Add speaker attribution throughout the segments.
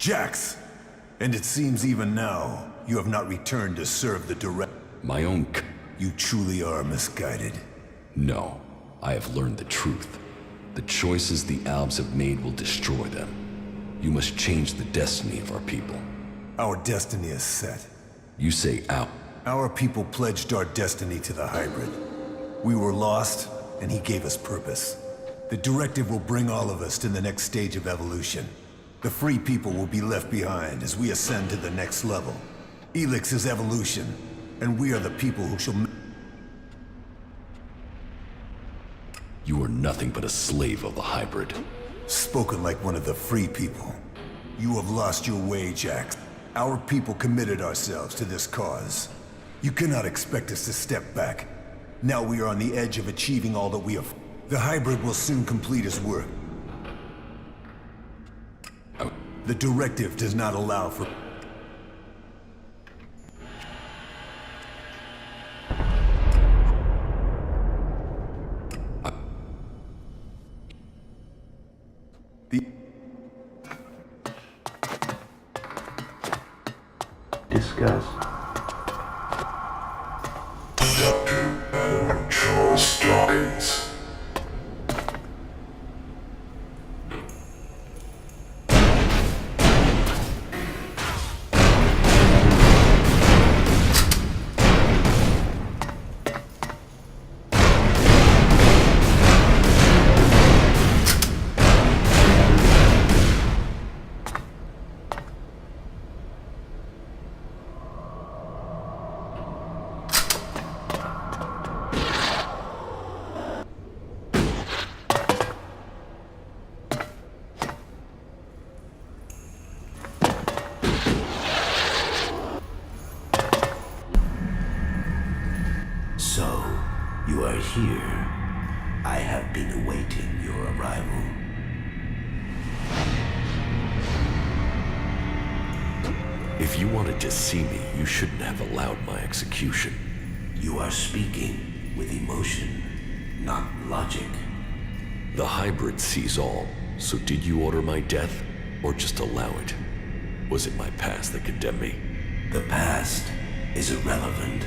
Speaker 1: Jax! And it seems even now, you have not returned to serve the direct...
Speaker 2: My own
Speaker 1: You truly are misguided.
Speaker 2: No, I have learned the truth. The choices the Albs have made will destroy them. You must change the destiny of our people.
Speaker 1: Our destiny is set.
Speaker 2: You say Al.
Speaker 1: Our people pledged our destiny to the hybrid. We were lost, and he gave us purpose. The directive will bring all of us to the next stage of evolution. The free people will be left behind as we ascend to the next level. ELEX is evolution, and we are the people who shall...
Speaker 2: You are nothing but a slave of the hybrid.
Speaker 1: Spoken like one of the free people. You have lost your way, Jax. Our people committed ourselves to this cause. You cannot expect us to step back. Now we are on the edge of achieving all that we have. The hybrid will soon complete his work. The directive does not allow for...
Speaker 3: Discuss.
Speaker 4: Dr. Charles Dawkins.
Speaker 3: So, you are here. I have been awaiting your arrival.
Speaker 2: If you wanted to see me, you shouldn't have allowed my execution.
Speaker 3: You are speaking with emotion, not logic.
Speaker 2: The hybrid sees all, so did you order my death, or just allow it? Was it my past that condemned me?
Speaker 3: The past is irrelevant.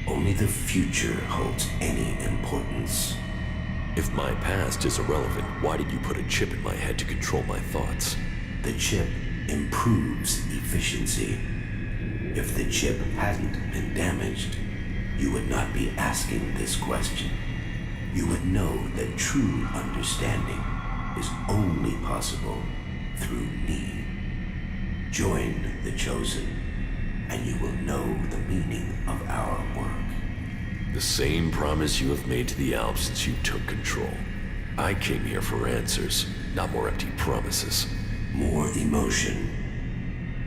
Speaker 3: Only the future holds any importance.
Speaker 2: If my past is irrelevant, why did you put a chip in my head to control my thoughts?
Speaker 3: The chip improves efficiency. If the chip hadn't been damaged, you would not be asking this question. You would know that true understanding is only possible through me. Join the chosen, and you will know the meaning of our work.
Speaker 2: The same promise you have made to the Alps since you took control. I came here for answers, not more empty promises.
Speaker 3: More emotion.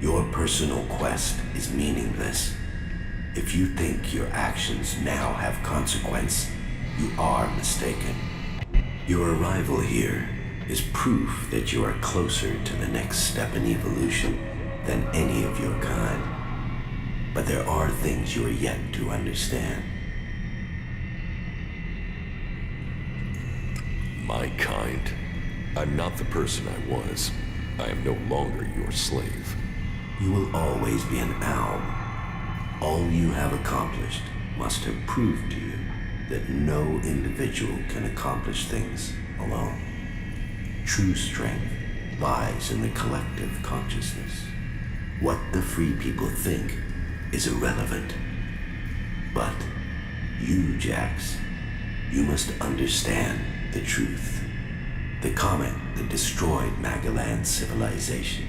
Speaker 3: Your personal quest is meaningless. If you think your actions now have consequence, you are mistaken. Your arrival here is proof that you are closer to the next step in evolution than any of your kind. But there are things you are yet to understand.
Speaker 2: My kind? I'm not the person I was. I am no longer your slave.
Speaker 3: You will always be an alb. All you have accomplished must have proved to you that no individual can accomplish things alone. True strength lies in the collective consciousness. What the free people think is irrelevant. But you, Jax, you must understand the truth. The comet that destroyed Magellan's civilization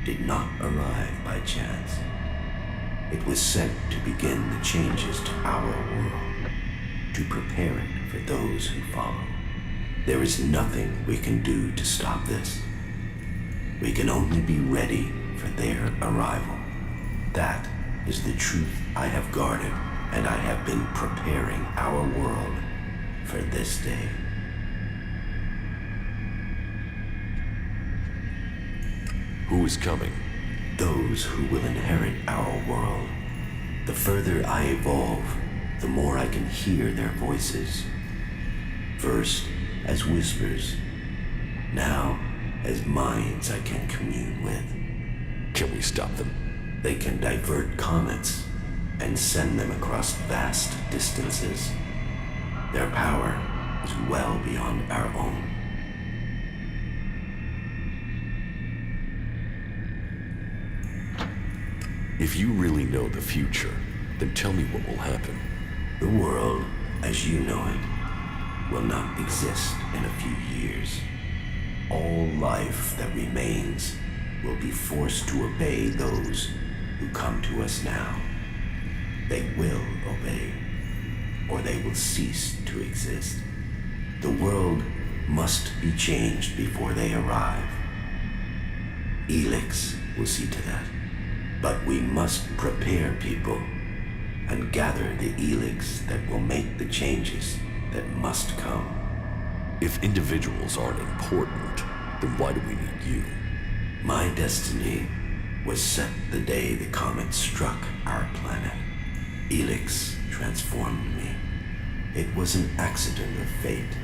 Speaker 3: did not arrive by chance. It was sent to begin the changes to our world, to prepare it for those who follow. There is nothing we can do to stop this. We can only be ready for their arrival. That is the truth I have guarded, and I have been preparing our world for this day.
Speaker 2: Who is coming?
Speaker 3: Those who will inherit our world. The further I evolve, the more I can hear their voices. First, as whispers. Now, as minds I can commune with.
Speaker 2: Can we stop them?
Speaker 3: They can divert comets and send them across vast distances. Their power is well beyond our own.
Speaker 2: If you really know the future, then tell me what will happen.
Speaker 3: The world, as you know it, will not exist in a few years. All life that remains will be forced to obey those who come to us now. They will obey, or they will cease to exist. The world must be changed before they arrive. ELEX will see to that. But we must prepare people and gather the ELEX that will make the changes that must come.
Speaker 2: If individuals aren't important, then why do we need you?
Speaker 3: My destiny was set the day the comet struck our planet. ELEX transformed me. It was an accident of fate,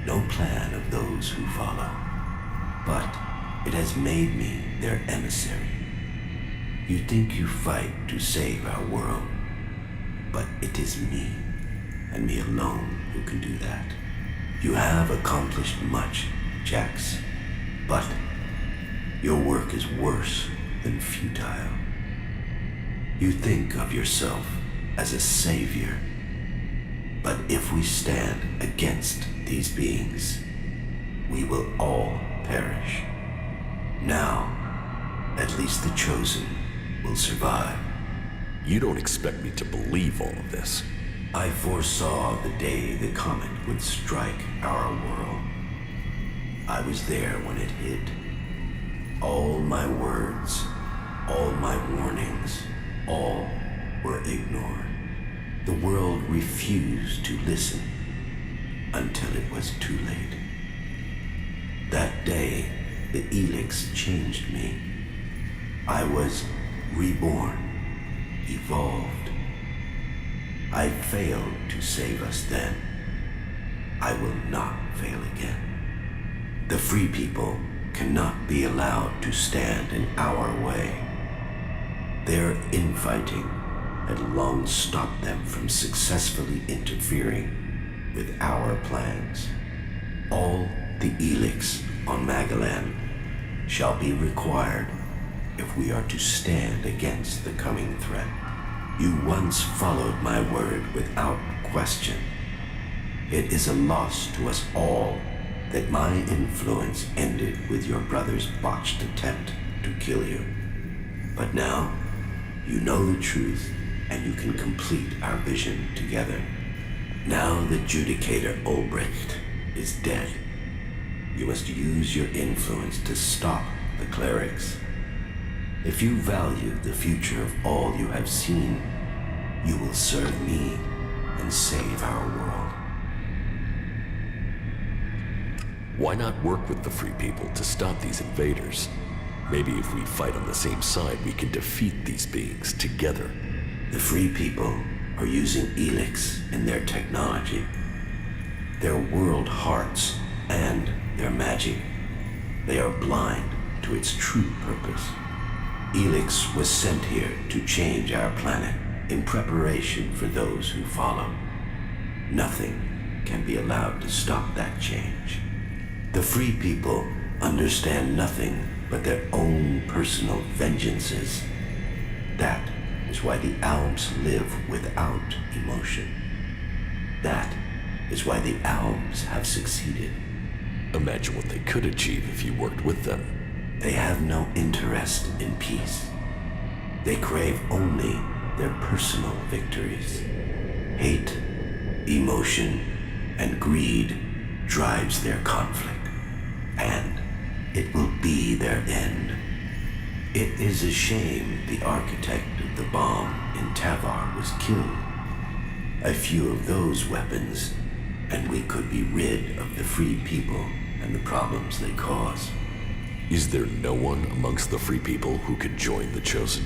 Speaker 3: no plan of those who follow. But it has made me their emissary. You think you fight to save our world, but it is me, and me alone, who can do that. You have accomplished much, Jax, but your work is worse than futile. You think of yourself as a savior, but if we stand against these beings, we will all perish. Now, at least the chosen will survive.
Speaker 2: You don't expect me to believe all of this.
Speaker 3: I foresaw the day the comet would strike our world. I was there when it hit. All my words, all my warnings, all were ignored. The world refused to listen until it was too late. That day, the ELEX changed me. I was reborn, evolved. I failed to save us then. I will not fail again. The free people cannot be allowed to stand in our way. Their infighting had long stopped them from successfully interfering with our plans. All the ELEX on Magalan shall be required if we are to stand against the coming threat. You once followed my word without question. It is a loss to us all that my influence ended with your brother's botched attempt to kill you. But now, you know the truth, and you can complete our vision together. Now the Judicator Ulbricht is dead. You must use your influence to stop the clerics. If you value the future of all you have seen, you will serve me and save our world.
Speaker 2: Why not work with the free people to stop these invaders? Maybe if we fight on the same side, we can defeat these beings together.
Speaker 3: The free people are using ELEX in their technology, their world hearts, and their magic. They are blind to its true purpose. ELEX was sent here to change our planet in preparation for those who follow. Nothing can be allowed to stop that change. The free people understand nothing but their own personal vengeances. That is why the Alps live without emotion. That is why the Alps have succeeded.
Speaker 2: Imagine what they could achieve if you worked with them.
Speaker 3: They have no interest in peace. They crave only their personal victories. Hate, emotion, and greed drives their conflict, and it will be their end. It is a shame the architect of the bomb in Tavar was killed. A few of those weapons, and we could be rid of the free people and the problems they cause.
Speaker 2: Is there no one amongst the free people who could join the Chosen?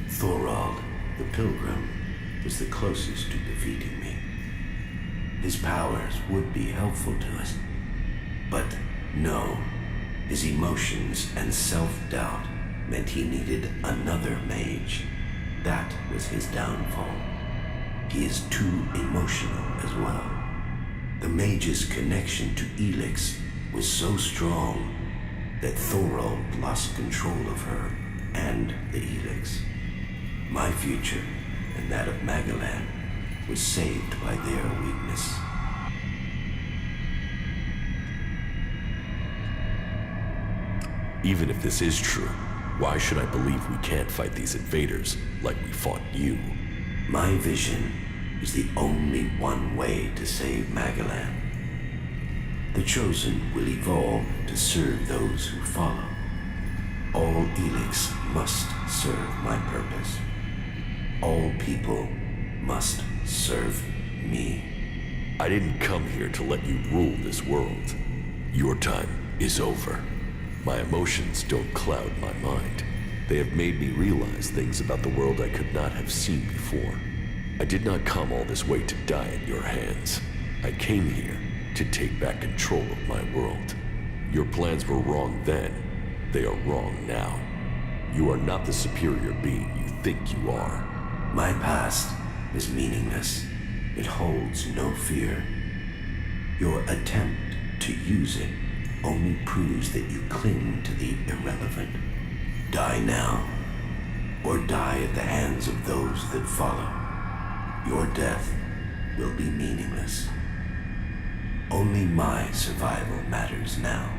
Speaker 3: Thorald, the Pilgrim, was the closest to defeating me. His powers would be helpful to us, but no, his emotions and self-doubt meant he needed another mage. That was his downfall. He is too emotional as well. The mage's connection to ELEX was so strong that Thorold lost control of her and the ELEX. My future and that of Magellan was saved by their weakness.
Speaker 2: Even if this is true, why should I believe we can't fight these invaders like we fought you?
Speaker 3: My vision is the only one way to save Magellan. The Chosen will evolve to serve those who follow. All ELEX must serve my purpose. All people must serve me.
Speaker 2: I didn't come here to let you rule this world. Your time is over. My emotions don't cloud my mind. They have made me realize things about the world I could not have seen before. I did not come all this way to die at your hands. I came here to take back control of my world. Your plans were wrong then. They are wrong now. You are not the superior being you think you are.
Speaker 3: My past is meaningless. It holds no fear. Your attempt to use it only proves that you cling to the irrelevant. Die now, or die at the hands of those that follow. Your death will be meaningless. Only my survival matters now.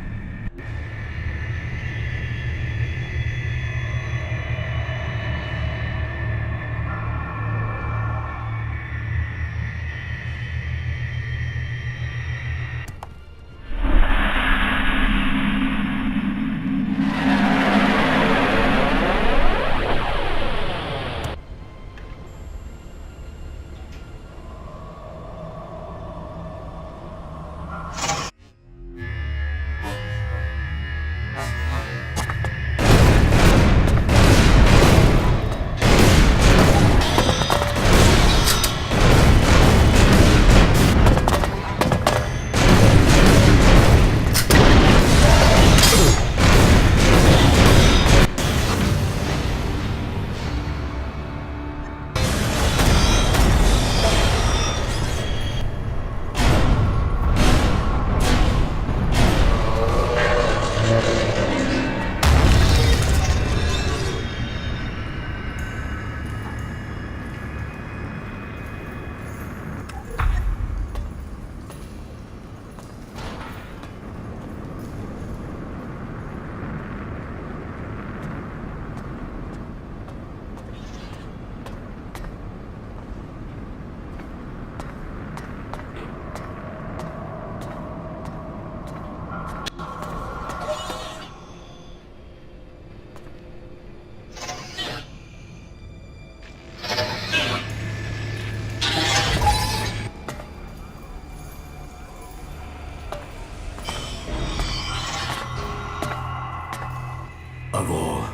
Speaker 3: Of all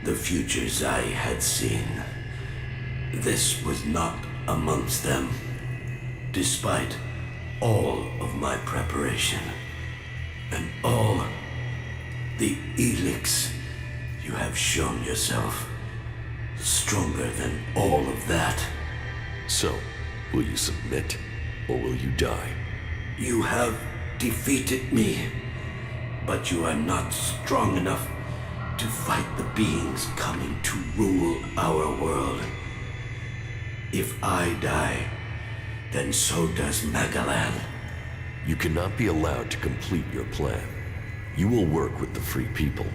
Speaker 3: the futures I had seen, this was not amongst them. Despite all of my preparation and all the ELEX, you have shown yourself stronger than all of that.
Speaker 2: So, will you submit, or will you die?
Speaker 3: You have defeated me, but you are not strong enough to fight the beings coming to rule our world. If I die, then so does Magellan.
Speaker 2: You cannot be allowed to complete your plan. You will work with the free people.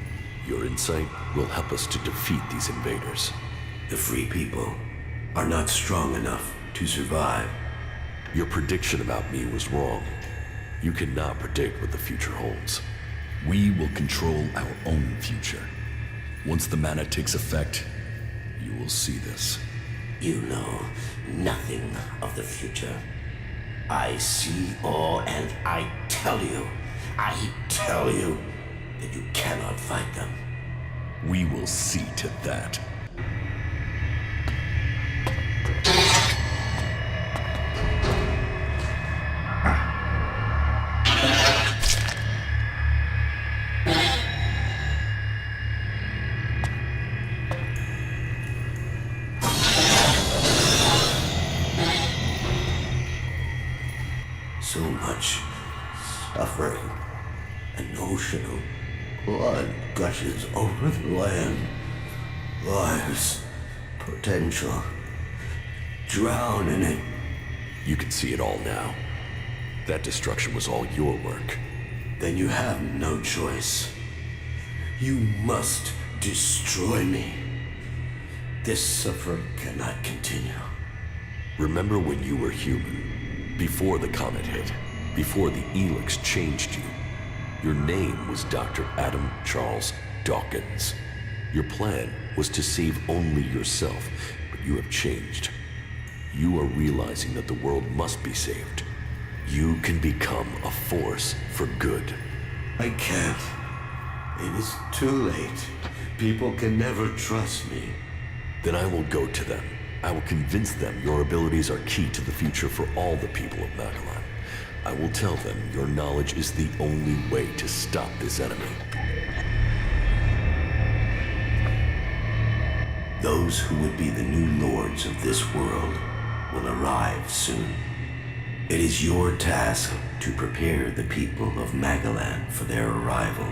Speaker 2: Your insight will help us to defeat these invaders.
Speaker 3: The free people are not strong enough to survive.
Speaker 2: Your prediction about me was wrong. You cannot predict what the future holds. We will control our own future. Once the mana takes effect, you will see this.
Speaker 3: You know nothing of the future. I see all, and I tell you that you cannot fight them.
Speaker 2: We will see to that.
Speaker 3: much suffering and ocean blood gushes over the land. Lives, potential, drown in it.
Speaker 2: You can see it all now. That destruction was all your work.
Speaker 3: Then you have no choice. You must destroy me. This suffering cannot continue.
Speaker 2: Remember when you were human? Before the comet hit, before the ELEX changed you. Your name was Dr. Adam Charles Dawkins. Your plan was to save only yourself, but you have changed. You are realizing that the world must be saved. You can become a force for good.
Speaker 3: I can't. It is too late. People can never trust me.
Speaker 2: Then I will go to them. I will convince them your abilities are key to the future for all the people of Magellan. I will tell them your knowledge is the only way to stop this enemy.
Speaker 3: Those who would be the new lords of this world will arrive soon. It is your task to prepare the people of Magellan for their arrival.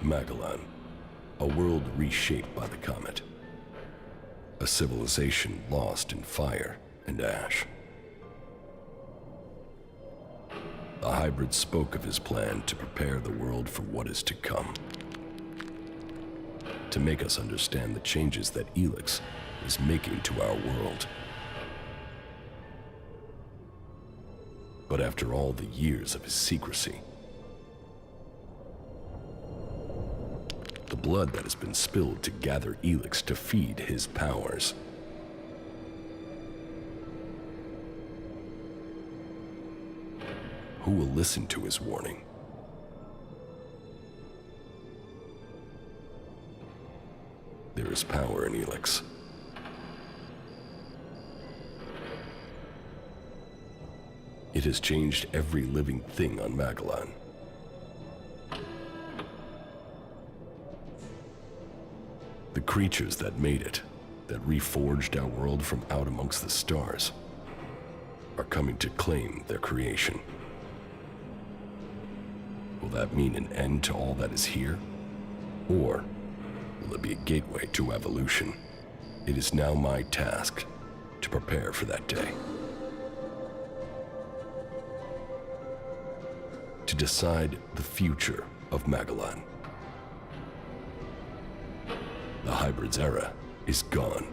Speaker 2: Magellan, a world reshaped by the comet. A civilization lost in fire and ash. The hybrid spoke of his plan to prepare the world for what is to come. To make us understand the changes that ELEX is making to our world. But after all the years of his secrecy, the blood that has been spilled to gather ELEX to feed his powers. Who will listen to his warning? There is power in ELEX. It has changed every living thing on Magellan. The creatures that made it, that reforged our world from out amongst the stars, are coming to claim their creation. Will that mean an end to all that is here? Or will it be a gateway to evolution? It is now my task to prepare for that day. To decide the future of Magellan. The hybrid's era is gone.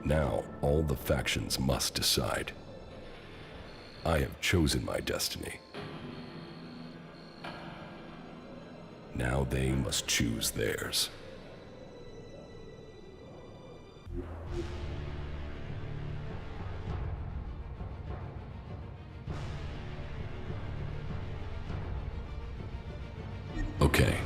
Speaker 2: Now, all the factions must decide. I have chosen my destiny. Now they must choose theirs. Okay.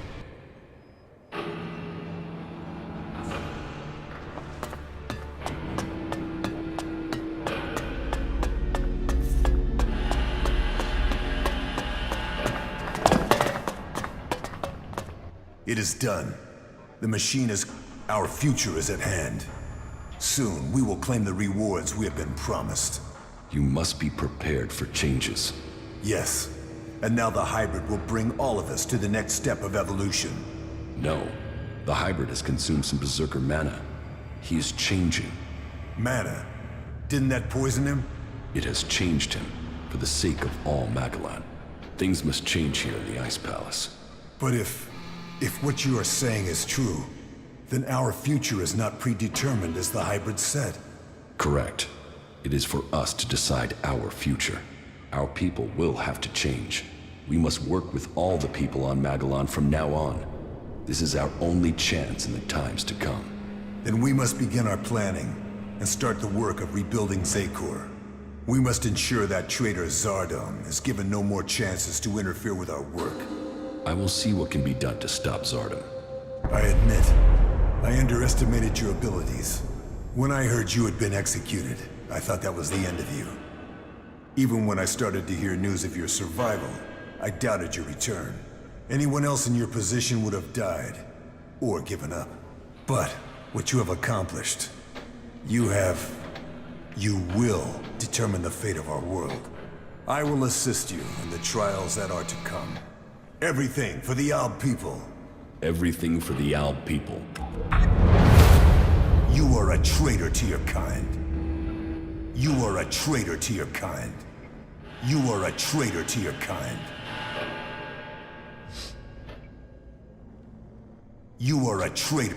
Speaker 1: It is done. The machine is... Our future is at hand. Soon, we will claim the rewards we have been promised.
Speaker 2: You must be prepared for changes.
Speaker 1: Yes. And now the hybrid will bring all of us to the next step of evolution.
Speaker 2: No. The hybrid has consumed some berserker mana. He is changing.
Speaker 1: Mana? Didn't that poison him?
Speaker 2: It has changed him for the sake of all Magellan. Things must change here in the Ice Palace.
Speaker 1: But if what you are saying is true, then our future is not predetermined as the hybrid said.
Speaker 2: Correct. It is for us to decide our future. Our people will have to change. We must work with all the people on Magellan from now on. This is our only chance in the times to come.
Speaker 1: Then we must begin our planning. and start the work of rebuilding Zakor. We must ensure that traitor Zardom is given no more chances to interfere with our work.
Speaker 2: I will see what can be done to stop Zardom.
Speaker 1: I admit, I underestimated your abilities. When I heard you had been executed, I thought that was the end of you. Even when I started to hear news of your survival, I doubted your return. Anyone else in your position would have died, or given up. But what you have accomplished, you will determine the fate of our world. I will assist you in the trials that are to come. Everything for the Alb people.
Speaker 2: Everything for the Alb people.
Speaker 1: You are a traitor to your kind. You are a traitor to your kind. You are a traitor to your kind. You are a traitor.